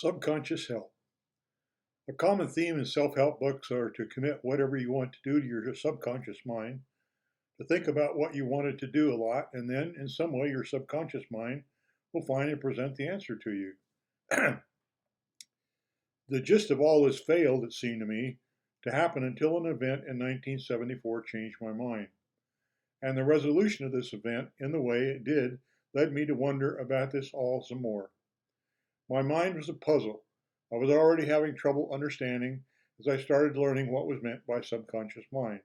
Subconscious help. A common theme in self-help books are to commit whatever you want to do to your subconscious mind, to think about what you wanted to do a lot, and then in some way your subconscious mind will find and present the answer to you. The gist of all this failed, it seemed to me, to happen until an event in 1974 changed my mind. And the resolution of this event, in the way it did, led me to wonder about this all some more. My mind was a puzzle. I was already having trouble understanding as I started learning what was meant by subconscious mind.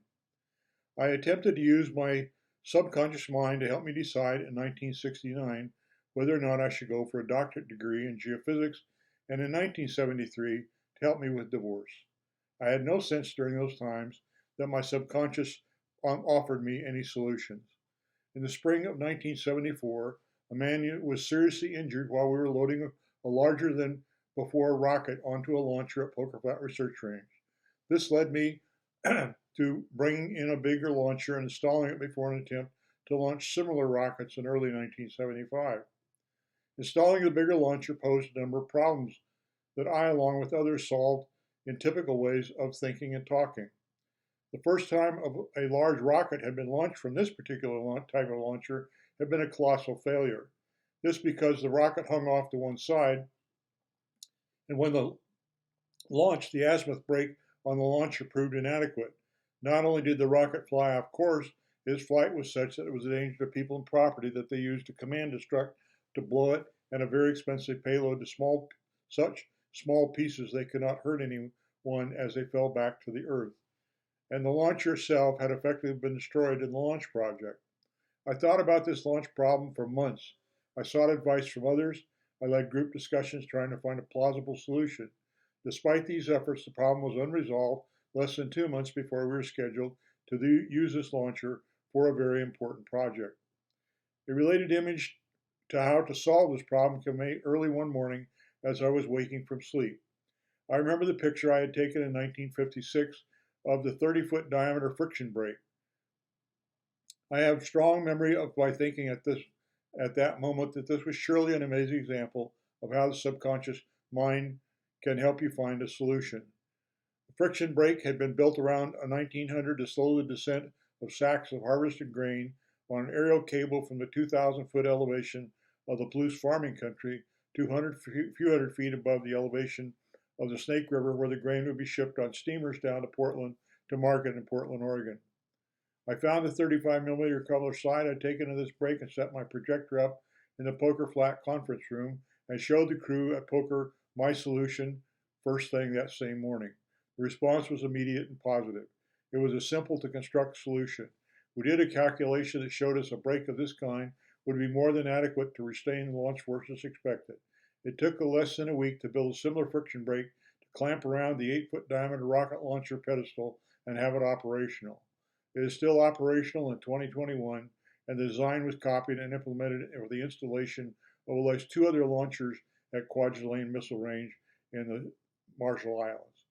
I attempted to use my subconscious mind to help me decide in 1969 whether or not I should go for a doctorate degree in geophysics, and in 1973 to help me with divorce. I had no sense during those times that my subconscious offered me any solutions. In the spring of 1974, a man was seriously injured while we were loading a larger than before rocket onto a launcher at Poker Flat Research Range. This led me to bringing in a bigger launcher and installing it before an attempt to launch similar rockets in early 1975. Installing the bigger launcher posed a number of problems that I, along with others, solved in typical ways of thinking and talking. The first time a large rocket had been launched from this particular type of launcher had been a colossal failure. This because the rocket hung off to one side, and when the launch, the azimuth brake on the launcher proved inadequate. Not only did the rocket fly off course, its flight was such that it was a danger to people and property that they used a command destruct to blow it and a very expensive payload to such small pieces they could not hurt anyone as they fell back to the earth. And the launcher itself had effectively been destroyed in the launch project. I thought about this launch problem for months. I sought advice from others. I led group discussions trying to find a plausible solution. Despite these efforts, the problem was unresolved less than 2 months before we were scheduled to use this launcher for a very important project. A related image to how to solve this problem came early one morning as I was waking from sleep. I remember the picture I had taken in 1956 of the 30-foot diameter friction brake. I have strong memory of my thinking at that moment that this was surely an amazing example of how the subconscious mind can help you find a solution. The friction brake had been built around 1900 to slow the descent of sacks of harvested grain on an aerial cable from the 2,000-foot elevation of the Palouse farming country, few hundred feet above the elevation of the Snake River, where the grain would be shipped on steamers down to Portland to market in Portland, Oregon. I found the 35mm color slide I'd taken of this brake and set my projector up in the Poker Flat conference room and showed the crew at Poker my solution first thing that same morning. The response was immediate and positive. It was a simple to construct solution. We did a calculation that showed us a brake of this kind would be more than adequate to restrain the launch force as expected. It took less than a week to build a similar friction brake to clamp around the 8-foot diameter rocket launcher pedestal and have it operational. It is still operational in 2021, and the design was copied and implemented for the installation of at least 2 other launchers at Kwajalein Missile Range in the Marshall Islands.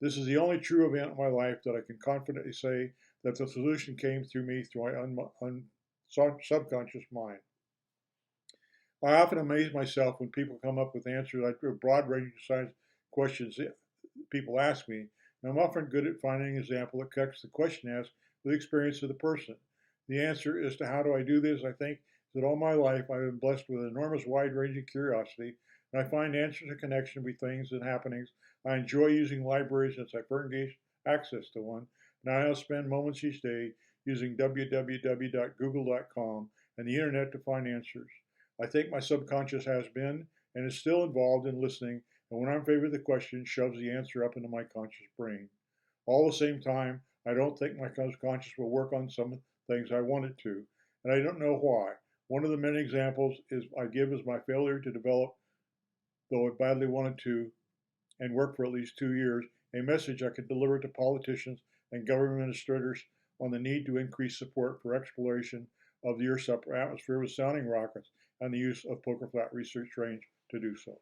This is the only true event in my life that I can confidently say that the solution came through me through my subconscious mind. I often amaze myself when people come up with answers to a broad range of science questions people ask me, and I'm often good at finding an example that connects the question asked with the experience of the person. The answer as to how do I do this, I think, is that all my life I've been blessed with an enormous wide-ranging curiosity, and I find answers and connection between things and happenings. I enjoy using libraries since I first gained access to one, and I now spend moments each day using www.google.com and the internet to find answers. I think my subconscious has been and is still involved in listening, and when I'm faced with a question, shoves the answer up into my conscious brain. All at the same time, I don't think my subconscious will work on some things I want it to, and I don't know why. One of the many examples I give is my failure to develop, though I badly wanted to, and work for at least 2 years, a message I could deliver to politicians and government administrators on the need to increase support for exploration of the Earth's upper atmosphere with sounding rockets and the use of Poker Flat Research Range to do so.